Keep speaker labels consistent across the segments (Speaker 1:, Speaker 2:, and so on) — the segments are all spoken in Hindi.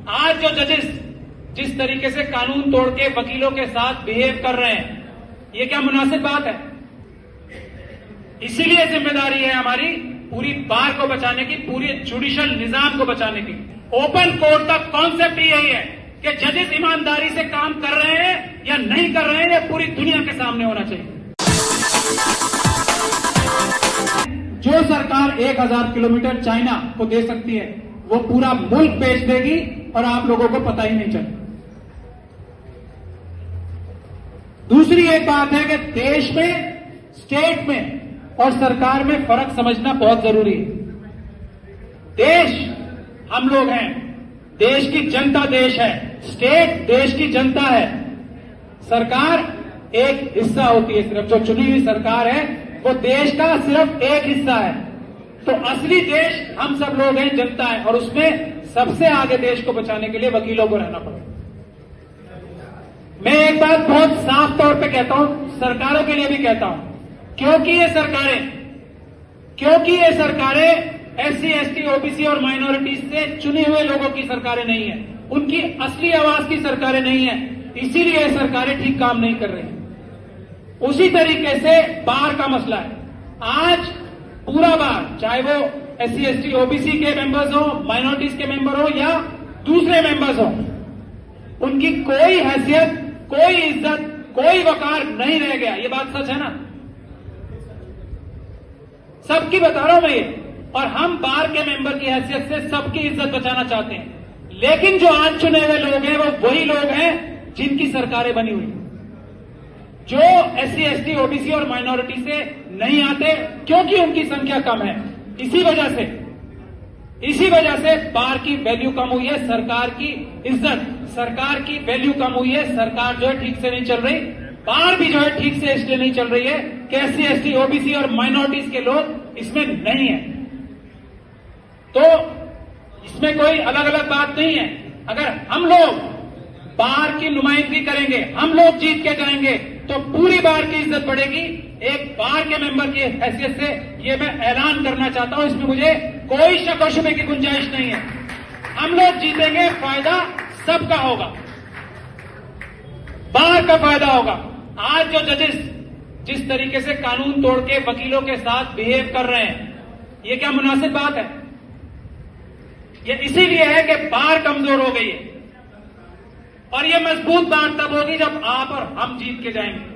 Speaker 1: आज जो जजेस जिस तरीके से कानून तोड़ के वकीलों के साथ बिहेव कर रहे हैं, ये क्या मुनासिब बात है? इसीलिए जिम्मेदारी है हमारी पूरी बार को बचाने की, पूरी जुडिशियल निजाम को बचाने की। ओपन कोर्ट का कॉन्सेप्ट ही यही है कि जजेस ईमानदारी से काम कर रहे हैं या नहीं कर रहे हैं, ये पूरी दुनिया के सामने होना चाहिए। जो सरकार 1000 किलोमीटर चाइना को दे सकती है, वो पूरा मुल्क बेच देगी और आप लोगों को पता ही नहीं चलेगा। दूसरी एक बात है कि देश में, स्टेट में और सरकार में फर्क समझना बहुत जरूरी है। देश हम लोग हैं, देश की जनता देश है, स्टेट देश की जनता है, सरकार एक हिस्सा होती है। सिर्फ जो चुनी हुई सरकार है वो देश का सिर्फ एक हिस्सा है। तो असली देश हम सब लोग हैं, जनता है, और उसमें सबसे आगे देश को बचाने के लिए वकीलों को रहना पड़ेगा। मैं एक बात बहुत साफ तौर पे कहता हूं, सरकारों के लिए भी कहता हूं, क्योंकि ये सरकारें SC, ST, OBC और माइनॉरिटीज से चुने हुए लोगों की सरकारें नहीं है, उनकी असली आवाज की सरकारें नहीं है, इसीलिए ये सरकारें ठीक काम नहीं कर रही। उसी तरीके से बार का मसला है। आज पूरा बार, चाहे वो SC, ST, OBC के मेंबर्स हो, माइनॉरिटीज के मेंबर हो या दूसरे मेंबर्स हो, उनकी कोई हैसियत, कोई इज्जत, कोई वकार नहीं रह गया। ये बात सच है ना? सबकी बता रहा हूं मैं ये। और हम बार के मेंबर की हैसियत से सबकी इज्जत बचाना चाहते हैं। लेकिन जो आज चुने हुए लोग हैं वो वही लोग हैं जिनकी सरकारें बनी हुई, जो SC, ST, OBC और माइनॉरिटी से नहीं आते, क्योंकि उनकी संख्या कम है। इसी वजह से बार की वैल्यू कम हुई है, सरकार की इज्जत, सरकार की वैल्यू कम हुई है। सरकार जो है ठीक से नहीं चल रही, बार भी जो है ठीक से इसलिए नहीं चल रही है कि SC, ST, OBC और माइनॉरिटीज के लोग इसमें नहीं है। तो इसमें कोई अलग अलग बात नहीं है। अगर हम लोग बार की नुमाइंदगी करेंगे, हम लोग जीत के जाएंगे, तो पूरी बार की इज्जत बढ़ेगी। एक बार के मेंबर की हैसियत से ये मैं ऐलान करना चाहता हूं, इसमें मुझे कोई शक और शुबे की गुंजाइश नहीं है। हम लोग जीतेंगे, फायदा सबका होगा, बार का फायदा होगा। आज जो जजेस जिस तरीके से कानून तोड़ के वकीलों के साथ बिहेव कर रहे हैं, ये क्या मुनासिब बात है? ये इसीलिए है कि बार कमजोर हो गई है, और ये मजबूत बार तब होगी जब आप और हम जीत के जाएंगे।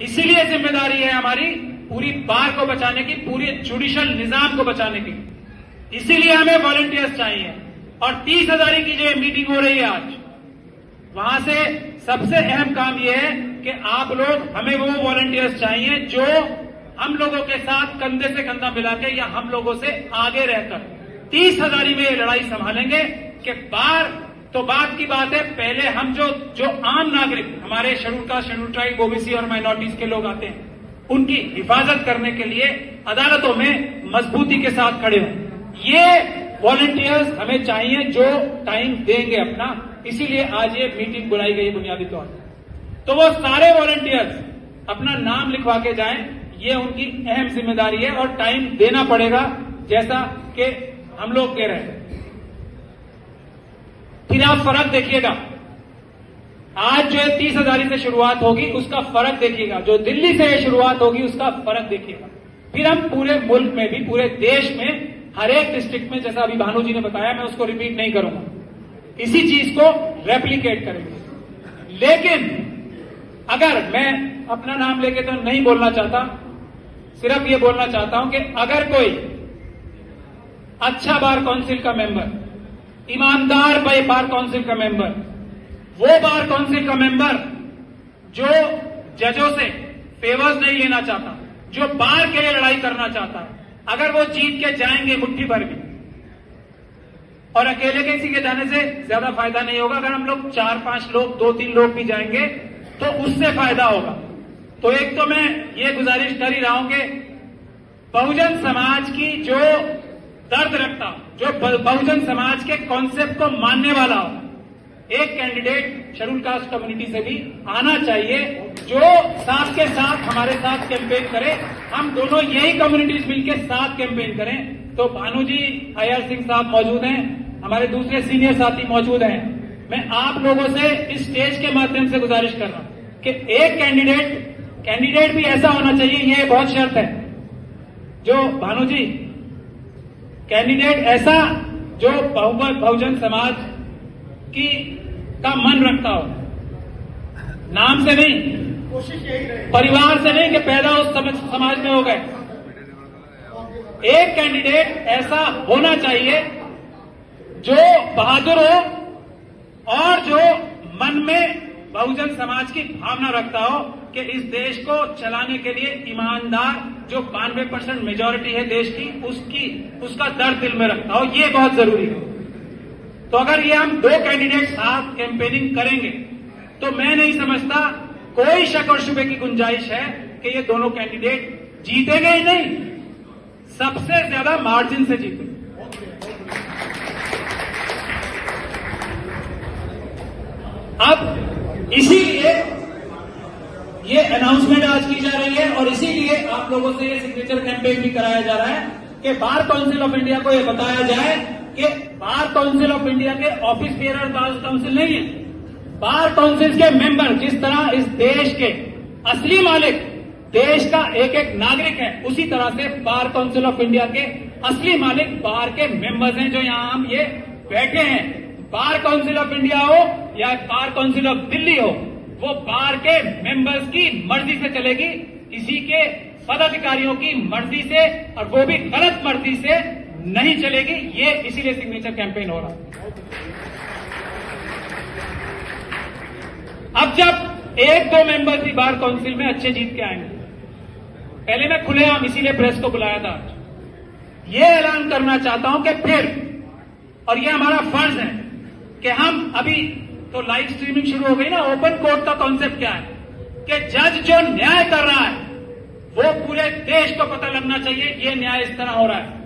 Speaker 1: इसीलिए जिम्मेदारी है हमारी पूरी बार को बचाने की, पूरी जुडिशियल निजाम को बचाने की। इसीलिए हमें वॉलंटियर्स चाहिए। और 30,000 की जो मीटिंग हो रही है आज, वहां से सबसे अहम काम यह है कि आप लोग, हमें वो वॉलंटियर्स चाहिए जो हम लोगों के साथ कंधे से कंधा मिला के या हम लोगों से आगे रहकर 30,000 में ये लड़ाई संभालेंगे। कि बार तो बात की बात है, पहले हम जो आम नागरिक, हमारे schedule caste, schedule tribe, OBC और माइनॉरिटीज के लोग आते हैं, उनकी हिफाजत करने के लिए अदालतों में मजबूती के साथ खड़े हों। ये वॉलंटियर्स हमें चाहिए जो टाइम देंगे अपना। इसीलिए आज ये मीटिंग बुलाई गई बुनियादी तौर पर। तो वो सारे वॉलंटियर्स अपना नाम लिखवा के जाएं, ये उनकी अहम जिम्मेदारी है, और टाइम देना पड़ेगा जैसा कि हम लोग कह रहे हैं। फिर आप फर्क देखिएगा, आज जो है 30,000 से शुरुआत होगी, उसका फर्क देखिएगा। जो दिल्ली से शुरुआत होगी उसका फर्क देखिएगा। फिर हम पूरे मुल्क में भी, पूरे देश में, हर एक डिस्ट्रिक्ट में, जैसा अभी भानु जी ने बताया, मैं उसको रिपीट नहीं करूंगा, इसी चीज को रेप्लिकेट करेंगे। लेकिन अगर मैं अपना नाम लेके तो नहीं बोलना चाहता, सिर्फ ये बोलना चाहता हूं कि अगर कोई अच्छा बार काउंसिल का मेंबर, ईमानदार बार काउंसिल का मेंबर, वो बार काउंसिल का मेंबर जो जजों से फेवर्स नहीं लेना चाहता, जो बार के लिए लड़ाई करना चाहता है, अगर वो जीत के जाएंगे मुट्ठी भर भी, और अकेले किसी के जाने से ज्यादा फायदा नहीं होगा, अगर हम लोग 4-5 लोग, 2-3 लोग भी जाएंगे तो उससे फायदा होगा। तो एक तो मैं ये गुजारिश कर ही रहा हूं कि बहुजन समाज की जो दर्द रखता हो, जो बहुजन समाज के कॉन्सेप्ट को मानने वाला हो, एक कैंडिडेट शेड्यूल कास्ट कम्युनिटी से भी आना चाहिए, जो साथ के साथ हमारे साथ कैंपेन करे। हम दोनों यही कम्युनिटीज मिलकर साथ कैंपेन करें। तो भानु जी, अय्यर सिंह साहब मौजूद हैं, हमारे दूसरे सीनियर साथी मौजूद हैं, मैं आप लोगों से इस स्टेज के माध्यम से गुजारिश कर रहा हूं कि एक कैंडिडेट भी ऐसा होना चाहिए, ये बहुत शर्त है। जो भानु जी, कैंडिडेट ऐसा जो बहुजन समाज का मन रखता हो, नाम से नहीं, कोशिश यही रहे, परिवार से नहीं कि पैदा उस समाज में हो गए। एक कैंडिडेट ऐसा होना चाहिए जो बहादुर हो और जो मन में बहुजन समाज की भावना रखता हो कि इस देश को चलाने के लिए ईमानदार जो 92% मेजॉरिटी है देश की, उसका दर्द दिल में रखता हो। ये बहुत जरूरी है। तो अगर ये हम दो कैंडिडेट साथ कैंपेनिंग करेंगे तो मैं नहीं समझता कोई शक और शुबे की गुंजाइश है कि ये दोनों कैंडिडेट जीतेंगे ही नहीं, सबसे ज्यादा मार्जिन से जीतेंगे। अब इसीलिए ये अनाउंसमेंट आज की जा रही है और इसीलिए आप लोगों से ये सिग्नेचर कैंपेन भी कराया जा रहा है कि बार काउंसिल ऑफ इंडिया को ये बताया जाए कि बार काउंसिल ऑफ इंडिया के ऑफिस बेयरर बार काउंसिल नहीं है। बार काउंसिल के मेंबर जिस तरह इस देश के असली मालिक देश का एक एक नागरिक है, उसी तरह से बार काउंसिल ऑफ इंडिया के असली मालिक बार के मेंबर्स हैं जो यहां हम ये बैठे हैं। बार काउंसिल ऑफ इंडिया हो या बार काउंसिल ऑफ दिल्ली हो, वो बार के मेंबर्स की मर्जी से चलेगी, इसी के पदाधिकारियों की मर्जी से, और वो भी गलत मर्जी से नहीं चलेगी। ये इसीलिए सिग्नेचर कैंपेन हो रहा है। अब जब एक दो मेंबर भी बार काउंसिल में अच्छे जीत के आएंगे, पहले मैं खुलेआम इसीलिए प्रेस को बुलाया था, ये ऐलान करना चाहता हूं कि फिर, और ये हमारा फर्ज है कि हम अभी तो लाइव स्ट्रीमिंग शुरू हो गई ना, ओपन कोर्ट का कॉन्सेप्ट क्या है कि जज जो न्याय कर रहा है वो पूरे देश को पता लगना चाहिए ये न्याय इस तरह हो रहा है।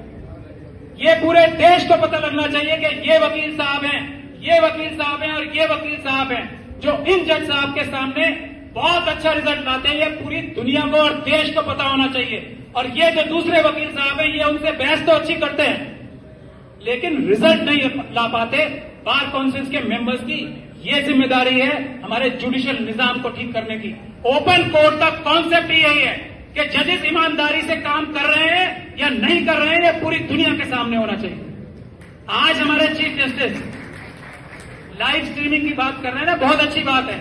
Speaker 1: ये पूरे देश को पता लगना चाहिए कि ये वकील साहब हैं, ये वकील साहब हैं और ये वकील साहब हैं जो इन जज साहब के सामने बहुत अच्छा रिजल्ट लाते हैं। ये पूरी दुनिया को और देश को पता होना चाहिए। और ये जो दूसरे वकील साहब हैं, ये उनसे बहस तो अच्छी करते हैं लेकिन रिजल्ट नहीं ला पाते। बार काउंसिल के मेंबर्स की ये जिम्मेदारी है हमारे जुडिशियल निजाम को ठीक करने की। ओपन कोर्ट का कॉन्सेप्ट ही यही है कि जजेस ईमानदारी से काम कर रहे हैं या नहीं कर रहे हैं, ये पूरी दुनिया के सामने होना चाहिए। आज हमारे चीफ जस्टिस लाइव स्ट्रीमिंग की बात कर रहे हैं ना, बहुत अच्छी बात है।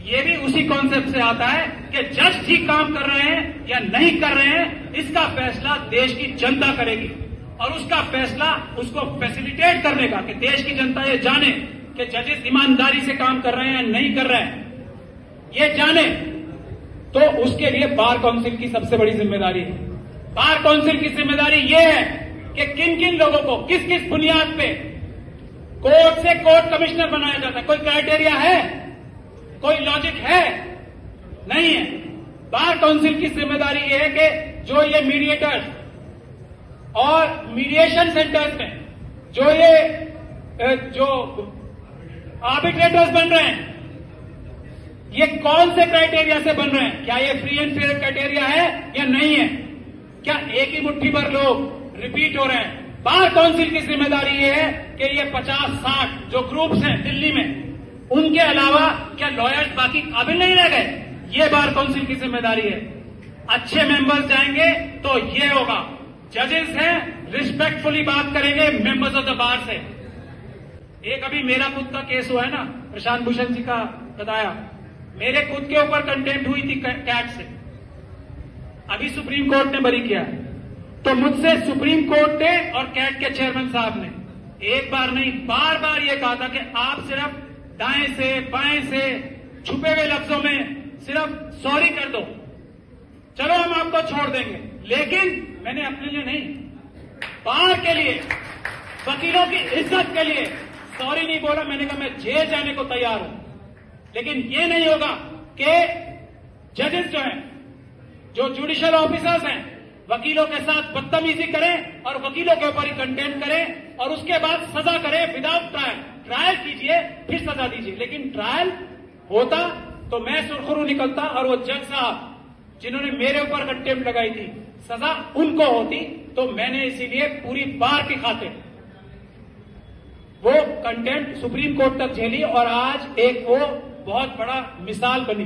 Speaker 1: ये भी उसी कॉन्सेप्ट से आता है कि जज ठीक काम कर रहे हैं या नहीं कर रहे हैं, इसका फैसला देश की जनता करेगी। और उसका फैसला उसको फैसिलिटेट करने का कि देश की जनता ये जाने कि जजेस ईमानदारी से काम कर रहे हैं या नहीं कर रहे हैं, ये जाने, तो उसके लिए बार काउंसिल की सबसे बड़ी जिम्मेदारी है। बार काउंसिल की जिम्मेदारी ये है कि किन किन लोगों को किस किस बुनियाद पे कोर्ट से कोर्ट कमिश्नर बनाया जाता है। कोई क्राइटेरिया है, कोई लॉजिक है? नहीं है। बार काउंसिल की जिम्मेदारी ये है कि जो ये मीडिएटर्स और मीडिएशन सेंटर्स में जो आर्बिट्रेटर्स बन रहे हैं, ये कौन से क्राइटेरिया से बन रहे हैं? क्या ये फ्री एंड फेयर क्राइटेरिया है या नहीं है? क्या एक ही मुट्ठी पर लोग रिपीट हो रहे हैं? बार काउंसिल की जिम्मेदारी ये है कि ये 50-60 जो ग्रुप्स हैं दिल्ली में, उनके अलावा क्या लॉयर्स बाकी काबिल नहीं रह गए? ये बार काउंसिल की जिम्मेदारी है। अच्छे मेंबर्स जाएंगे तो ये होगा। जजेस हैं, रिस्पेक्टफुली बात करेंगे मेंबर्स ऑफ द बार से। एक अभी मेरा खुद का केस हुआ है ना, प्रशांत भूषण जी का बताया, मेरे खुद के ऊपर कंटेम्प्ट हुई थी कैट से, अभी सुप्रीम कोर्ट ने बरी किया। तो मुझसे सुप्रीम कोर्ट ने और कैट के चेयरमैन साहब ने एक बार नहीं बार बार ये कहा था कि आप सिर्फ दाएं से बाएं से छुपे हुए लफ्जों में सिर्फ सॉरी कर दो, चलो हम आपको छोड़ देंगे। लेकिन मैंने अपने लिए नहीं, बार के लिए, वकीलों की इज्जत के लिए सॉरी नहीं बोला। मैंने कहा मैं जेल जाने को तैयार हूं, लेकिन ये नहीं होगा कि जजेस जो हैं, जो जुडिशियल ऑफिसर्स हैं, वकीलों के साथ बदतमीजी करें और वकीलों के ऊपर ही कंटेम्प्ट करें और उसके बाद सजा करें विदाउट ट्रायल। ट्रायल कीजिए फिर सजा दीजिए, लेकिन ट्रायल होता तो मैं सुरखरू निकलता और वो जज साहब जिन्होंने मेरे ऊपर कंटेम्प्ट लगाई थी, सजा उनको होती। तो मैंने इसीलिए पूरी बार की खातिर वो कंटेम्प्ट सुप्रीम कोर्ट तक झेली और आज एक वो बहुत बड़ा मिसाल बनी।